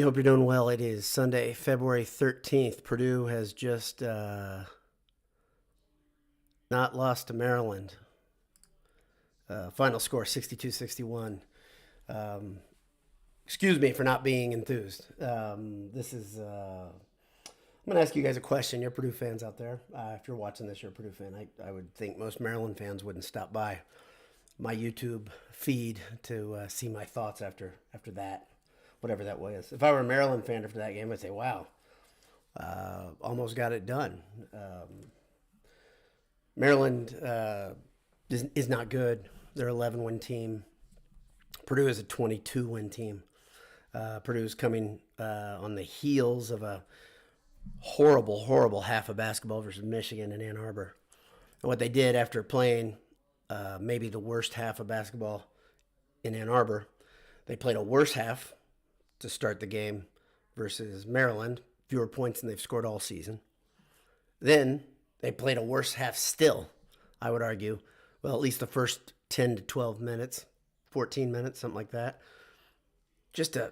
Hope you're doing well. It is Sunday, February 13th. Purdue has just not lost to Maryland. Final score 62-61. Excuse me for not being enthused. I'm going to ask you guys a question. You're Purdue fans out there. If you're watching this, you're a Purdue fan. I would think most Maryland fans wouldn't stop by my YouTube feed to see my thoughts after that, whatever that was. If I were a Maryland fan after that game, I'd say, wow, almost got it done. Maryland is not good. They're an 11-win team. Purdue is a 22-win team. Purdue is coming on the heels of a horrible half of basketball versus Michigan in Ann Arbor. And what they did after playing maybe the worst half of basketball in Ann Arbor, they played a worse half to start the game versus Maryland, fewer points than they've scored all season. Then they played a worse half still, I would argue. Well, at least the first 10 to 12 minutes, 14 minutes, something like that. Just a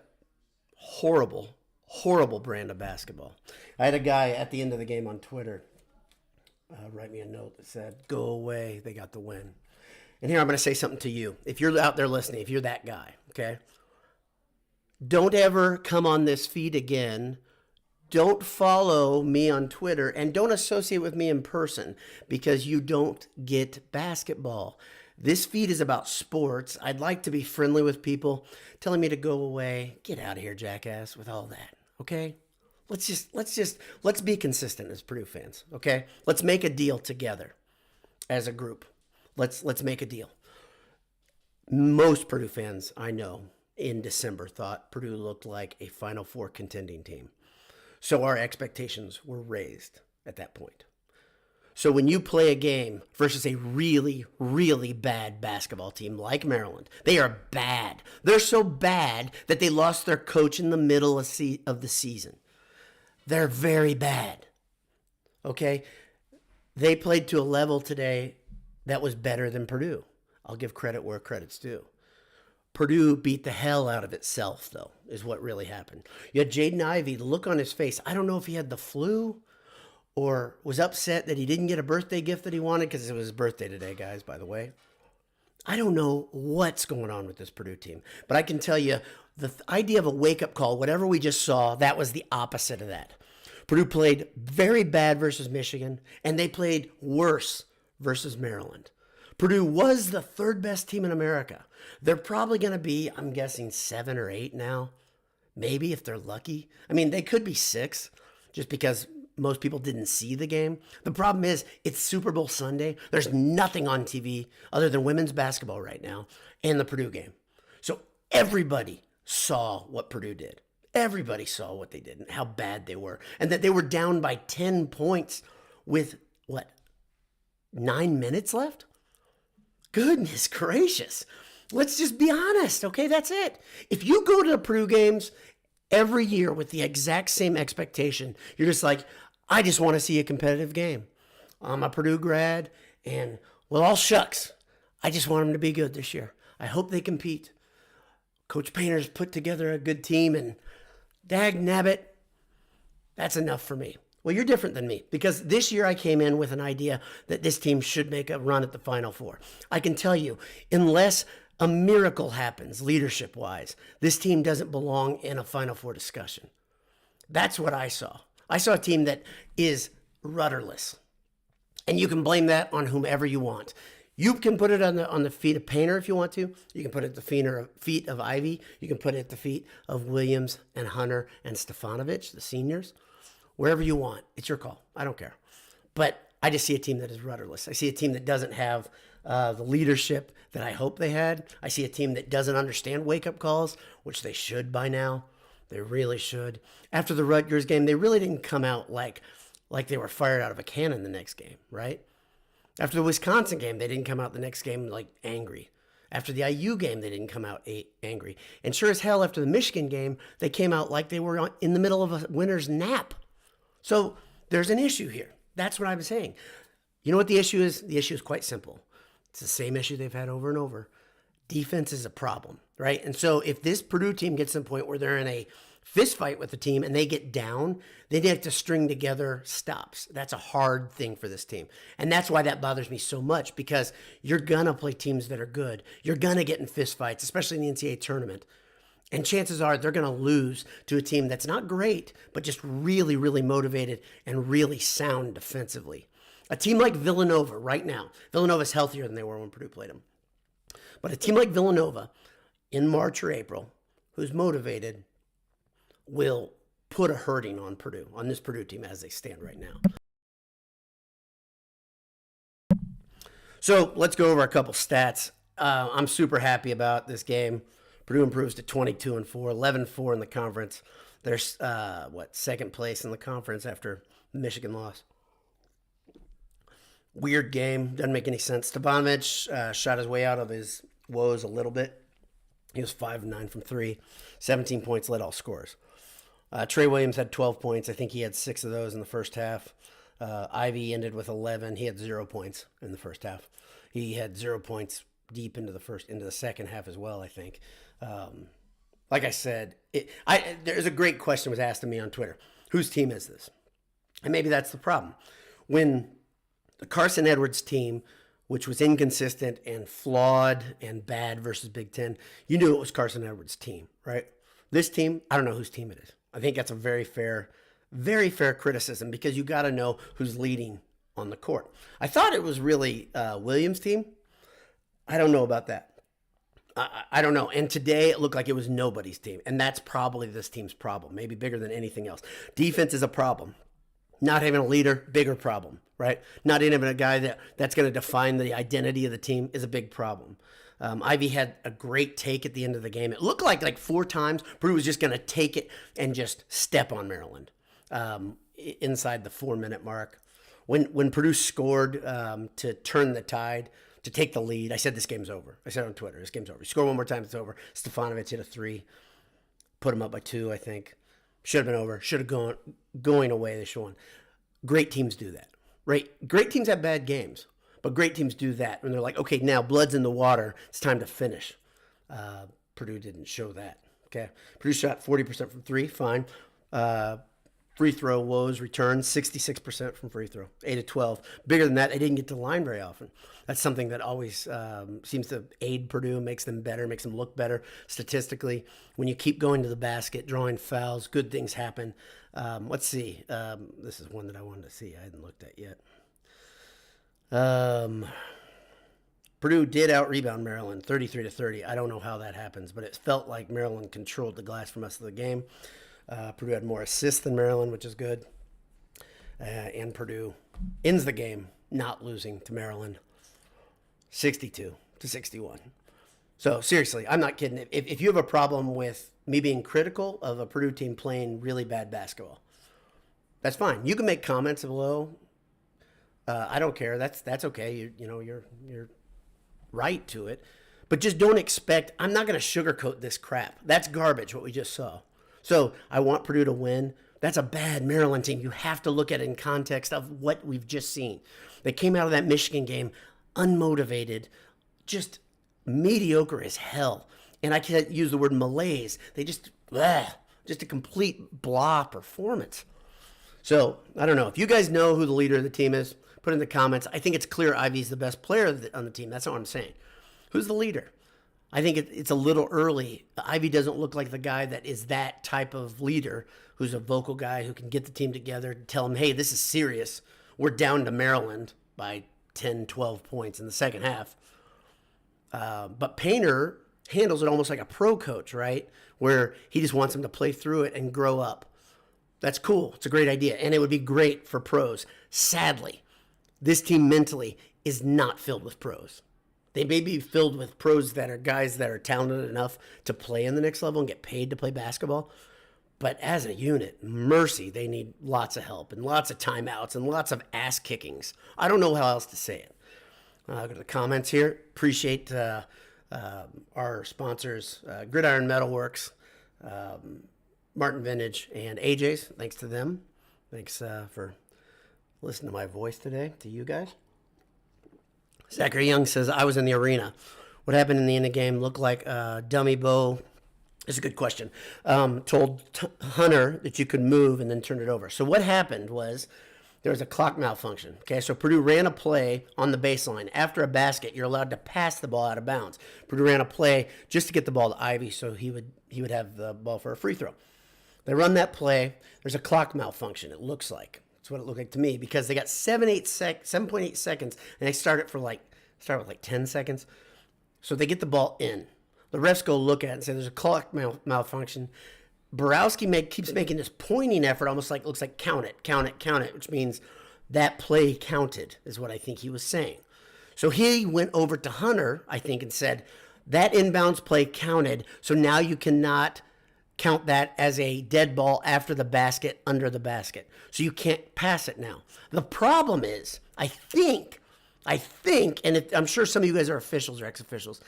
horrible brand of basketball. I had a guy at the end of the game on Twitter write me a note that said, go away, they got the win. And here I'm going to say something to you. If you're out there listening, if you're that guy, okay? Don't ever come on this feed again. Don't follow me on Twitter and don't associate with me in person because you don't get basketball. This feed is about sports. I'd like to be friendly with people telling me to go away. Get out of here, jackass, with all that. Okay? Let's be consistent as Purdue fans, okay? Let's make a deal together as a group. Let's make a deal. Most Purdue fans I know in December thought Purdue looked like a Final Four contending team. So our expectations were raised at that point. So when you play a game versus a really bad basketball team like Maryland, they are bad. They're so bad that they lost their coach in the middle of the season. They're very bad. Okay? They played to a level today that was better than Purdue. I'll give credit where credit's due. Purdue beat the hell out of itself, though, is what really happened. You had Jaden Ivey, the look on his face. I don't know if he had the flu or was upset that he didn't get a birthday gift that he wanted because it was his birthday today, guys, by the way. I don't know what's going on with this Purdue team, but I can tell you the idea of a wake-up call, whatever we just saw, that was the opposite of that. Purdue played very bad versus Michigan, and they played worse versus Maryland. Purdue was the third best team in America. They're probably going to be, I'm guessing, 7 or 8 now. Maybe if they're lucky. I mean, they could be 6 just because most people didn't see the game. The problem is it's Super Bowl Sunday. There's nothing on TV other than women's basketball right now and the Purdue game. So everybody saw what Purdue did. Everybody saw what they did and how bad they were. And that they were down by 10 points with, 9 minutes left? Goodness gracious. Let's just be honest, okay? That's it. If you go to the Purdue games every year with the exact same expectation, you're just like, I just want to see a competitive game. I'm a Purdue grad, and, well, all shucks. I just want them to be good this year. I hope they compete. Coach Painter's put together a good team, and dag nabbit, that's enough for me. Well, you're different than me because this year I came in with an idea that this team should make a run at the Final Four. I can tell you, unless a miracle happens leadership-wise, this team doesn't belong in a Final Four discussion. That's what I saw. I saw a team that is rudderless. And you can blame that on whomever you want. You can put it on the feet of Painter if you want to. You can put it at the feet of Ivy. You can put it at the feet of Williams and Hunter and Stefanovic, the seniors. Wherever you want. It's your call. I don't care. But I just see a team that is rudderless. I see a team that doesn't have the leadership that I hope they had. I see a team that doesn't understand wake-up calls, which they should by now. They really should. After the Rutgers game, they really didn't come out like they were fired out of a cannon the next game, right? After the Wisconsin game, they didn't come out the next game like angry. After the IU game, they didn't come out angry. And sure as hell, after the Michigan game, they came out like they were in the middle of a winter's nap. So there's an issue here. That's what I'm saying. You know what the issue is? The issue is quite simple. It's the same issue they've had over and over. Defense is a problem, right? And so if this Purdue team gets to the point where they're in a fist fight with the team and they get down, they have to string together stops. That's a hard thing for this team. And that's why that bothers me so much, because you're going to play teams that are good. You're going to get in fist fights, especially in the NCAA tournament. And chances are they're going to lose to a team that's not great, but just really, really motivated and really sound defensively. A team like Villanova right now, Villanova's healthier than they were when Purdue played them. But a team like Villanova in March or April, who's motivated, will put a hurting on Purdue, on this Purdue team as they stand right now. So let's go over a couple stats. I'm super happy about this game. Purdue improves to 22-4, 11-4 in the conference. They're second place in the conference after the Michigan loss. Weird game, doesn't make any sense. Stefanovic shot his way out of his woes a little bit. He was 5 of 9 from 3, 17 points, led all scorers. Trey Williams had 12 points. I think he had 6 of those in the first half. Ivy ended with 11. He had 0 points in the first half. He had 0 points deep into the second half as well, I think. Like I said, there's a great question was asked of me on Twitter. Whose team is this? And maybe that's the problem. When the Carson Edwards team, which was inconsistent and flawed and bad versus Big Ten, you knew it was Carson Edwards' team, right? This team, I don't know whose team it is. I think that's a very fair criticism, because you got to know who's leading on the court. I thought it was really Williams' team. I don't know about that. I don't know. And today it looked like it was nobody's team. And that's probably this team's problem, maybe bigger than anything else. Defense is a problem. Not having a leader, bigger problem, right? Not having a guy that's going to define the identity of the team is a big problem. Ivy had a great take at the end of the game. It looked like 4 times Purdue was just going to take it and just step on Maryland inside the 4-minute mark. When Purdue scored to turn the tide, to take the lead, I said this game's over. I said on Twitter, this game's over. You score one more time, it's over. Stefanovic hit a 3, put him up by 2, I think. Should have been over. Should have going away. They should have won. Great teams do that, right? Great teams have bad games, but great teams do that when they're like, okay, now blood's in the water. It's time to finish. Purdue didn't show that. Okay, Purdue shot 40% from 3, fine. Free throw woes returned 66% from free throw, 8 of 12. Bigger than that, they didn't get to the line very often. That's something that always seems to aid Purdue, makes them better, makes them look better statistically. When you keep going to the basket, drawing fouls, good things happen. Let's see. This is one that I wanted to see. I hadn't looked at yet. Purdue did out-rebound Maryland 33-30. I don't know how that happens, but it felt like Maryland controlled the glass for most of the game. Purdue had more assists than Maryland, which is good. And Purdue ends the game not losing to Maryland 62-61. So seriously, I'm not kidding. If you have a problem with me being critical of a Purdue team playing really bad basketball, that's fine. You can make comments below. I don't care. That's okay. You're right to it. But just don't expect. I'm not going to sugarcoat this crap. That's garbage, what we just saw. So I want Purdue to win. That's a bad Maryland team. You have to look at it in context of what we've just seen. They came out of that Michigan game unmotivated, just mediocre as hell. And I can't use the word malaise. They just a complete blah performance. So I don't know. If you guys know who the leader of the team is, put in the comments. I think it's clear Ivy's the best player on the team. That's not what I'm saying. Who's the leader? I think it's a little early. Ivy doesn't look like the guy that is that type of leader, who's a vocal guy who can get the team together, tell them, hey, this is serious. We're down to Maryland by 10, 12 points in the second half. But Painter handles it almost like a pro coach, right? Where he just wants them to play through it and grow up. That's cool. It's a great idea. And it would be great for pros. Sadly, this team mentally is not filled with pros. They may be filled with pros that are guys that are talented enough to play in the next level and get paid to play basketball. But as a unit, mercy, they need lots of help and lots of timeouts and lots of ass kickings. I don't know how else to say it. Go to the comments here. Appreciate our sponsors, Gridiron Metalworks, Martin Vintage, and AJ's. Thanks to them. Thanks for listening to my voice today, to you guys. Zachary Young says, I was in the arena. What happened in the end of the game looked like Dummy Bo It's a good question. Told Hunter that you could move and then turn it over. So what happened was there was a clock malfunction. Okay, so Purdue ran a play on the baseline. After a basket, you're allowed to pass the ball out of bounds. Purdue ran a play just to get the ball to Ivy, so he would have the ball for a free throw. They run that play. There's a clock malfunction. It looks like that's what it looked like to me because they got 7.8 seconds, and they start with like 10 seconds. So they get the ball in. The refs go look at it and say there's a clock malfunction. Borowski keeps making this pointing effort, almost like looks like count it, which means that play counted, is what I think he was saying. So he went over to Hunter, I think, and said that inbounds play counted. So now you cannot count that as a dead ball after the basket, under the basket. So you can't pass it now. The problem is, I think, and I'm sure some of you guys are officials or ex-officials.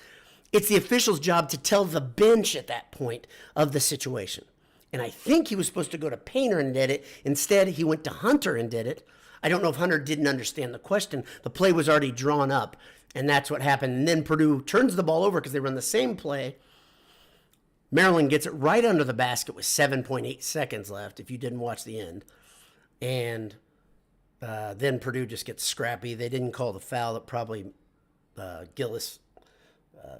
It's the official's job to tell the bench at that point of the situation. And I think he was supposed to go to Painter and did it. Instead, he went to Hunter and did it. I don't know if Hunter didn't understand the question. The play was already drawn up, and that's what happened. And then Purdue turns the ball over because they run the same play. Maryland gets it right under the basket with 7.8 seconds left, if you didn't watch the end. And then Purdue just gets scrappy. They didn't call the foul that probably Gillis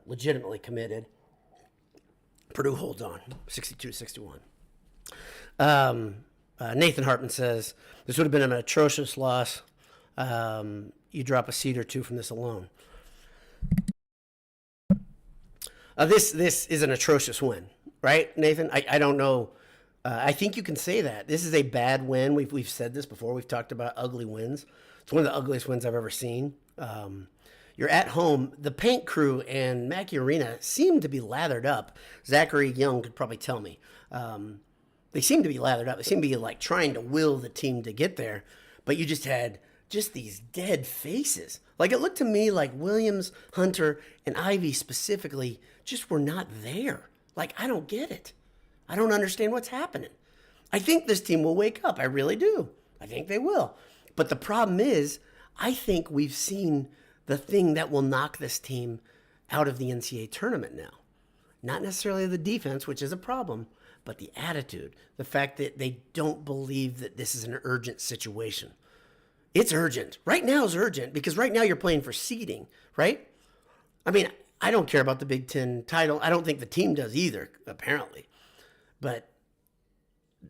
legitimately committed. Purdue holds on, 62-61. Nathan Hartman says, this would have been an atrocious loss. You drop a seed or two from this alone. This is an atrocious win, right, Nathan? I don't know. I think you can say that. This is a bad win. We've said this before. We've talked about ugly wins. It's one of the ugliest wins I've ever seen. You're at home. The paint crew and Mackey Arena seem to be lathered up. Zachary Young could probably tell me. They seem to be lathered up. They seem to be like trying to will the team to get there. But you just had these dead faces. Like it looked to me like Williams, Hunter, and Ivy specifically just were not there. Like I don't get it. I don't understand what's happening. I think this team will wake up. I really do. I think they will. But the problem is, I think we've seen the thing that will knock this team out of the NCAA tournament now. Not necessarily the defense, which is a problem, but the attitude, the fact that they don't believe that this is an urgent situation. It's urgent. Right now is urgent because right now you're playing for seeding, right? I mean, I don't care about the Big Ten title. I don't think the team does either, apparently. But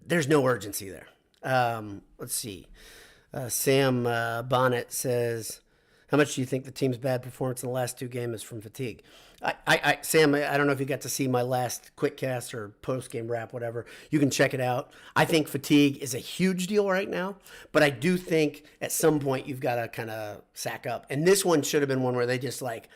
there's no urgency there. Let's see. Sam Bonnet says, how much do you think the team's bad performance in the last two games is from fatigue? Sam, I don't know if you got to see my last quick cast or post-game wrap, whatever. You can check it out. I think fatigue is a huge deal right now, but I do think at some point you've got to kind of sack up. And this one should have been one where they just like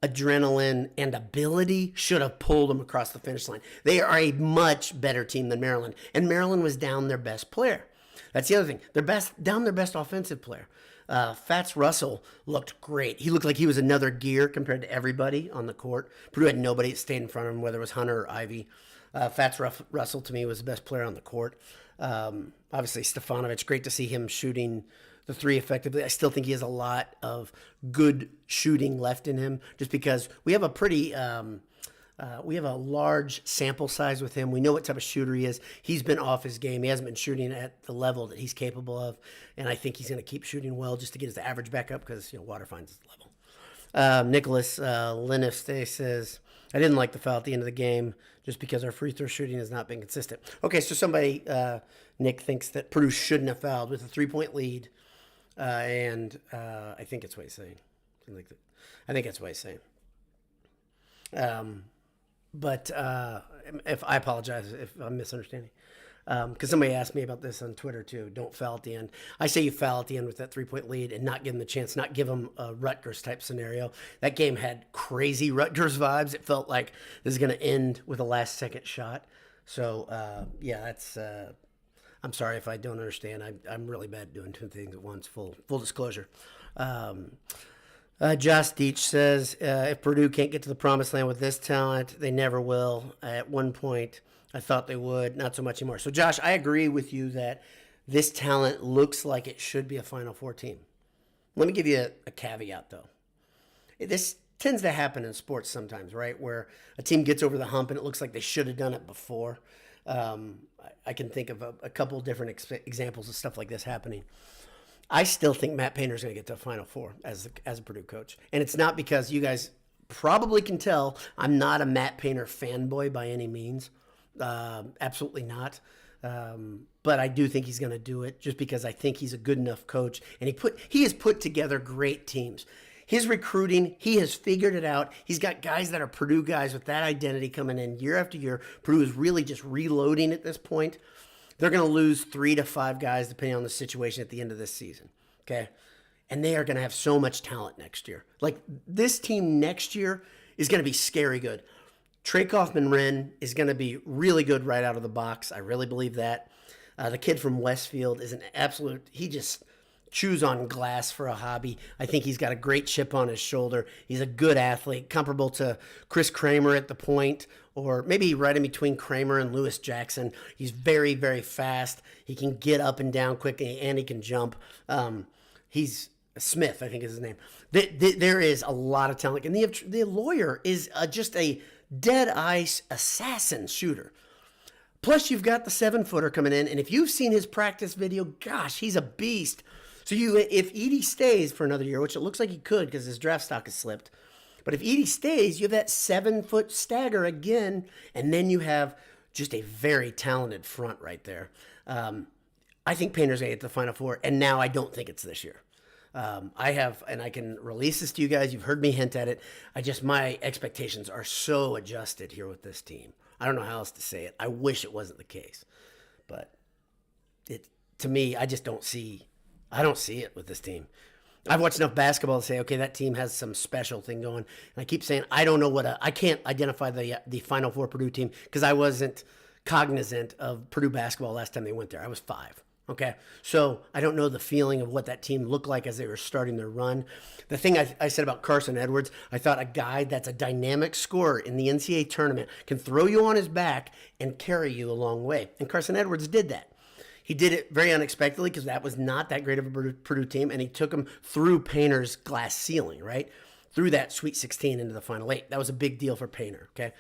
adrenaline and ability should have pulled them across the finish line. They are a much better team than Maryland, and Maryland was down their best player. That's the other thing. They're down their best offensive player. Fats Russell looked great. He looked like he was another gear compared to everybody on the court. Purdue had nobody that stayed in front of him, whether it was Hunter or Ivy. Fats Russell, to me, was the best player on the court. Obviously, Stefanovic, great to see him shooting the three effectively. I still think he has a lot of good shooting left in him just because we have a pretty... we have a large sample size with him. We know what type of shooter he is. He's been off his game. He hasn't been shooting at the level that he's capable of, and I think he's going to keep shooting well just to get his average back up because water finds his level. Nicholas Linifste says, I didn't like the foul at the end of the game just because our free throw shooting has not been consistent. Okay, so somebody, Nick, thinks that Purdue shouldn't have fouled with a 3-point lead, and I think that's what he's saying. I think that's what he's saying. But if I apologize if I'm misunderstanding, because somebody asked me about this on Twitter too. Don't foul at the end. I say you foul at the end with that 3-point lead and not give them the chance, not give them a Rutgers type scenario. That game had crazy Rutgers vibes. It felt like this is going to end with a last second shot. So yeah, that's. I'm sorry if I don't understand. I'm really bad at doing two things at once. Full disclosure. Josh Deach says, if Purdue can't get to the promised land with this talent, they never will. At one point, I thought they would, not so much anymore. So, Josh, I agree with you that this talent looks like it should be a Final Four team. Let me give you a caveat, though. This tends to happen in sports sometimes, right? Where a team gets over the hump and it looks like they should have done it before. I can think of a couple different examples of stuff like this happening. I still think Matt Painter's going to get to the Final Four as a Purdue coach. And it's not because you guys probably can tell I'm not a Matt Painter fanboy by any means. Absolutely not. But I do think he's going to do it just because I think he's a good enough coach. And he has put together great teams. His recruiting, he has figured it out. He's got guys that are Purdue guys with that identity coming in year after year. Purdue is really just reloading at this point. They're going to lose 3 to 5 guys depending on the situation at the end of this season. Okay. And they are going to have so much talent next year. Like this team next year is going to be scary good. Trey Kaufman-Renn is going to be really good right out of the box. I really believe that. The kid from Westfield is an absolute, he just chews on glass for a hobby. I think he's got a great chip on his shoulder. He's a good athlete, comparable to Chris Kramer at the point, or maybe right in between Kramer and Lewis Jackson. He's very, very fast. He can get up and down quickly, and he can jump. He's Smith, I think is his name. There is a lot of talent. And the lawyer is just a dead-eye assassin shooter. Plus, you've got the 7-footer coming in, and if you've seen his practice video, gosh, he's a beast. So if Edey stays for another year, which it looks like he could because his draft stock has slipped, but if Edey stays, you have that 7-foot stagger again, and then you have just a very talented front right there. I think Painter's going to get to the Final Four, and now I don't think it's this year. And I can release this to you guys. You've heard me hint at it. My expectations are so adjusted here with this team. I don't know how else to say it. I wish it wasn't the case, but to me, I don't see it with this team. I've watched enough basketball to say, okay, that team has some special thing going. And I keep saying, I don't know I can't identify the Final Four Purdue team because I wasn't cognizant of Purdue basketball last time they went there. I was 5. Okay, so I don't know the feeling of what that team looked like as they were starting their run. The thing I said about Carson Edwards, I thought a guy that's a dynamic scorer in the NCAA tournament can throw you on his back and carry you a long way. And Carson Edwards did that. He did it very unexpectedly because that was not that great of a Purdue team, and he took them through Painter's glass ceiling, right? Through that Sweet 16 into the Final 8. That was a big deal for Painter, okay?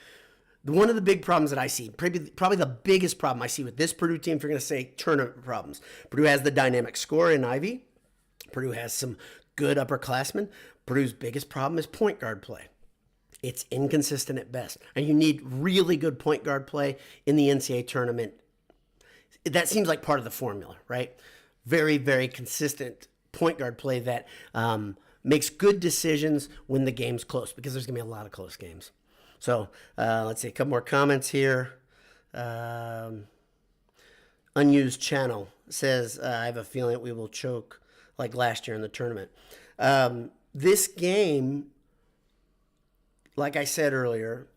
One of the big problems that I see, probably the biggest problem I see with this Purdue team, if you're going to say tournament problems, Purdue has the dynamic scorer in Ivy. Purdue has some good upperclassmen. Purdue's biggest problem is point guard play. It's inconsistent at best. And you need really good point guard play in the NCAA tournament. That seems like part of the formula, right? Very, very consistent point guard play that makes good decisions when the game's close, because there's going to be a lot of close games. So let's see, a couple more comments here. Unused channel says, I have a feeling that we will choke like last year in the tournament. This game, like I said earlier,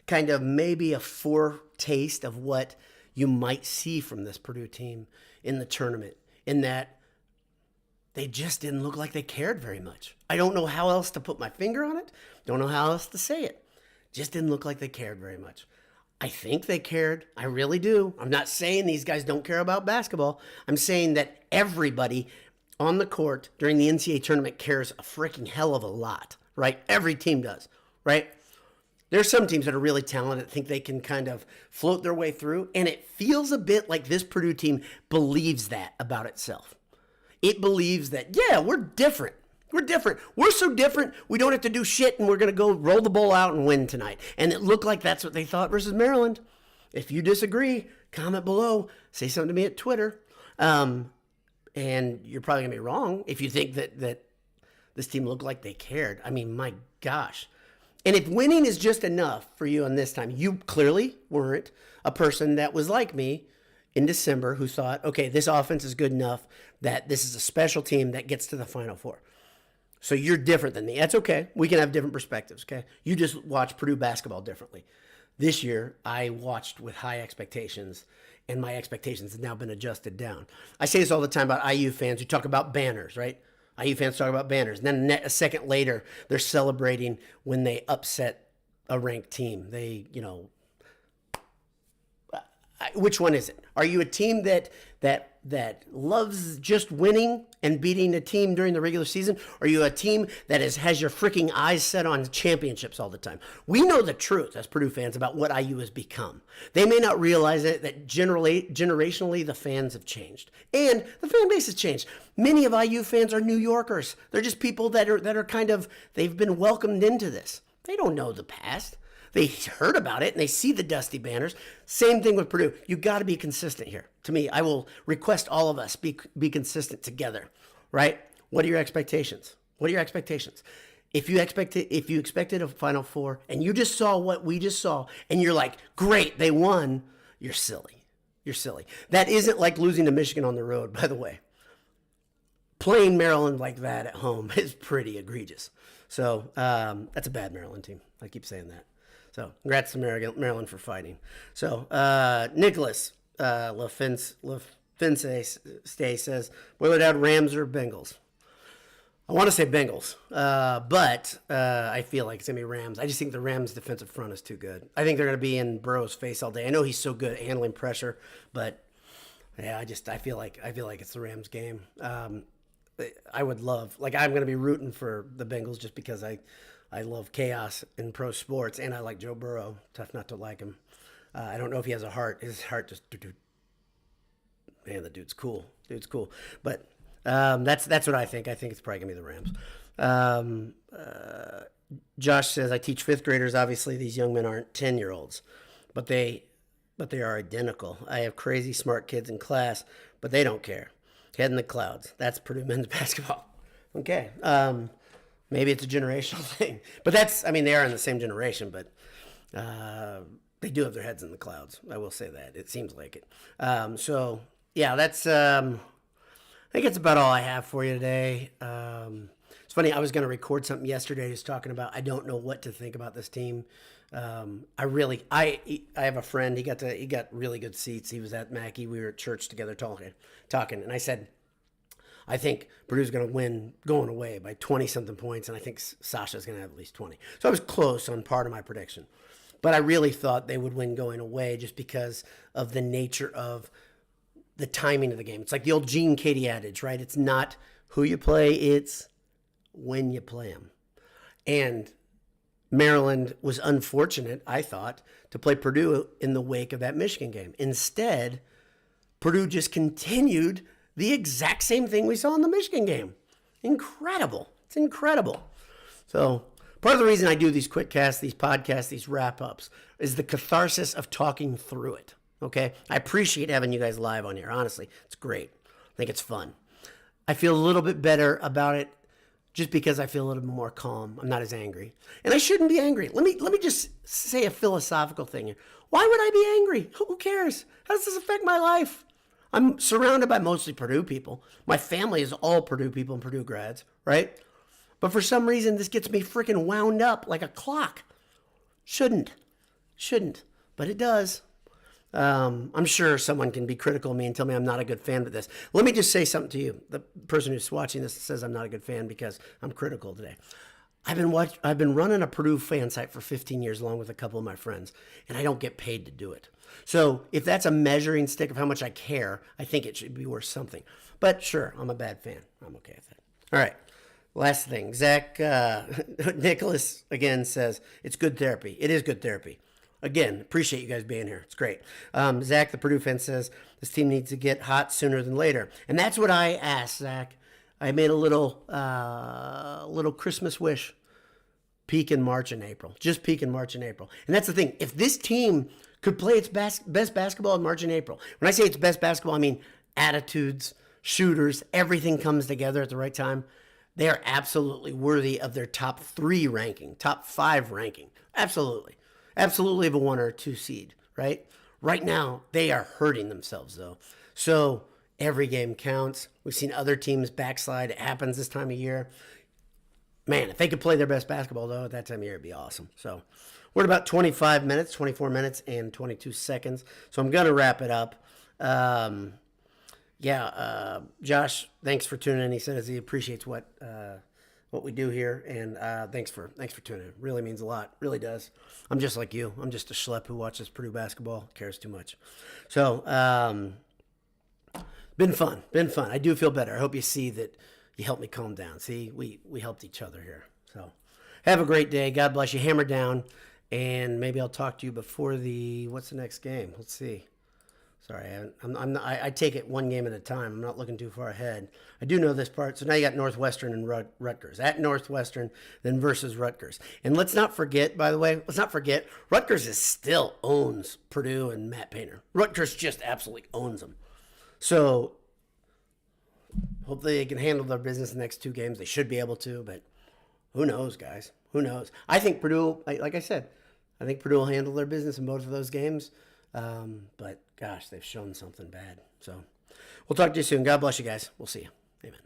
kind of maybe a foretaste of what you might see from this Purdue team in the tournament, in that they just didn't look like they cared very much. I don't know how else to put my finger on it. Don't know how else to say it. Just didn't look like they cared very much. I think they cared. I really do. I'm not saying these guys don't care about basketball. I'm saying that everybody on the court during the NCAA tournament cares a freaking hell of a lot, right? Every team does, right? There's some teams that are really talented, think they can kind of float their way through, and it feels a bit like this Purdue team believes that about itself. It believes that, yeah, we're different. We're different. We're so different, we don't have to do shit, and we're going to go roll the ball out and win tonight. And it looked like that's what they thought versus Maryland. If you disagree, comment below. Say something to me at Twitter. And you're probably going to be wrong if you think that this team looked like they cared. I mean, my gosh. And if winning is just enough for you on this time, you clearly weren't a person that was like me in December who thought, okay, this offense is good enough that this is a special team that gets to the Final Four. So you're different than me. That's okay. We can have different perspectives, okay? You just watch Purdue basketball differently. This year, I watched with high expectations, and my expectations have now been adjusted down. I say this all the time about IU fans who talk about banners, right? IU fans talk about banners. And then a second later, they're celebrating when they upset a ranked team. Which one is it? Are you a team that loves just winning and beating a team during the regular season? Or are you a team that has your freaking eyes set on championships all the time? We know the truth as Purdue fans about what IU has become. They may not realize it, that generationally the fans have changed. And the fan base has changed. Many of IU fans are New Yorkers. They're just people that are kind of, they've been welcomed into this. They don't know the past. They heard about it and they see the dusty banners. Same thing with Purdue. You got to be consistent here. To me, I will request all of us be consistent together, right? What are your expectations? What are your expectations? If you expected a Final Four and you just saw what we just saw and you're like, great, they won, you're silly. You're silly. That isn't like losing to Michigan on the road, by the way. Playing Maryland like that at home is pretty egregious. So that's a bad Maryland team. I keep saying that. So congrats to Maryland for fighting. So Nicholas LaFince says, boil it out, Rams or Bengals? I want to say Bengals, but I feel like it's going to be Rams. I just think the Rams' defensive front is too good. I think they're going to be in Burrow's face all day. I know he's so good at handling pressure, but yeah, I feel like it's the Rams game. I would love, like, I'm going to be rooting for the Bengals just because I love chaos in pro sports, and I like Joe Burrow. Tough not to like him. I don't know if he has a heart. His heart just, man, the dude's cool. But that's what I think. I think it's probably going to be the Rams. Josh says, I teach fifth graders. Obviously, these young men aren't 10-year-olds, but they are identical. I have crazy smart kids in class, but they don't care. Head in the clouds. That's Purdue men's basketball. Okay. Maybe it's a generational thing. But they are in the same generation, but they do have their heads in the clouds. I will say that. It seems like it. So, yeah, that's, I think it's about all I have for you today. It's funny, I was going to record something yesterday just talking about, I don't know what to think about this team. I have a friend, he got really good seats. He was at Mackey. We were at church together talking. And I said, I think Purdue's going to win going away by 20-something points, and I think Sasha's going to have at least 20. So I was close on part of my prediction. But I really thought they would win going away just because of the nature of the timing of the game. It's like the old Gene Katie adage, right? It's not who you play, it's when you play them. And Maryland was unfortunate, I thought, to play Purdue in the wake of that Michigan game. Instead, Purdue just continued the exact same thing we saw in the Michigan game. Incredible. It's incredible. So part of the reason I do these quick casts, these podcasts, these wrap-ups is the catharsis of talking through it. Okay? I appreciate having you guys live on here. Honestly, it's great. I think it's fun. I feel a little bit better about it just because I feel a little bit more calm. I'm not as angry. And I shouldn't be angry. Let me just say a philosophical thing here. Why would I be angry? Who cares? How does this affect my life? I'm surrounded by mostly Purdue people. My family is all Purdue people and Purdue grads, right? But for some reason, this gets me freaking wound up like a clock. Shouldn't. But it does. I'm sure someone can be critical of me and tell me I'm not a good fan of this. Let me just say something to you. The person who's watching this says I'm not a good fan because I'm critical today. I've been running a Purdue fan site for 15 years along with a couple of my friends, and I don't get paid to do it. So if that's a measuring stick of how much I care, I think it should be worth something. But sure, I'm a bad fan. I'm okay with that. All right. Last thing. Zach Nicholas again says it's good therapy. It is good therapy. Again, appreciate you guys being here. It's great. Zach, the Purdue fan, says this team needs to get hot sooner than later. And that's what I asked, Zach. I made a little Christmas wish. Peak in March and April. Just peak in March and April. And that's the thing. If this team could play its best basketball in March and April. When I say its best basketball, I mean attitudes, shooters, everything comes together at the right time. They are absolutely worthy of their top 3 ranking, top 5 ranking. Absolutely. Absolutely have a 1 or 2 seed, right? Right now, they are hurting themselves, though. So every game counts. We've seen other teams backslide. It happens this time of year. Man, if they could play their best basketball, though, at that time of year, it'd be awesome. So we're at about 24 minutes, and 22 seconds. So I'm going to wrap it up. Josh, thanks for tuning in. He says he appreciates what we do here, and thanks for tuning in. Really means a lot. Really does. I'm just like you. I'm just a schlep who watches Purdue basketball, cares too much. So Been fun. Been fun. I do feel better. I hope you see that you helped me calm down. See, we helped each other here. So have a great day. God bless you. Hammer down. And maybe I'll talk to you before what's the next game? Let's see. Sorry, I take it one game at a time. I'm not looking too far ahead. I do know this part. So now you got Northwestern and Rutgers. At Northwestern, then versus Rutgers. And let's not forget, by the way, Rutgers still owns Purdue and Matt Painter. Rutgers just absolutely owns them. So hopefully they can handle their business the next two games. They should be able to, but who knows, guys? Who knows? I think Purdue, like I said, I think Purdue will handle their business in both of those games. But gosh, they've shown something bad. So we'll talk to you soon. God bless you guys. We'll see you. Amen.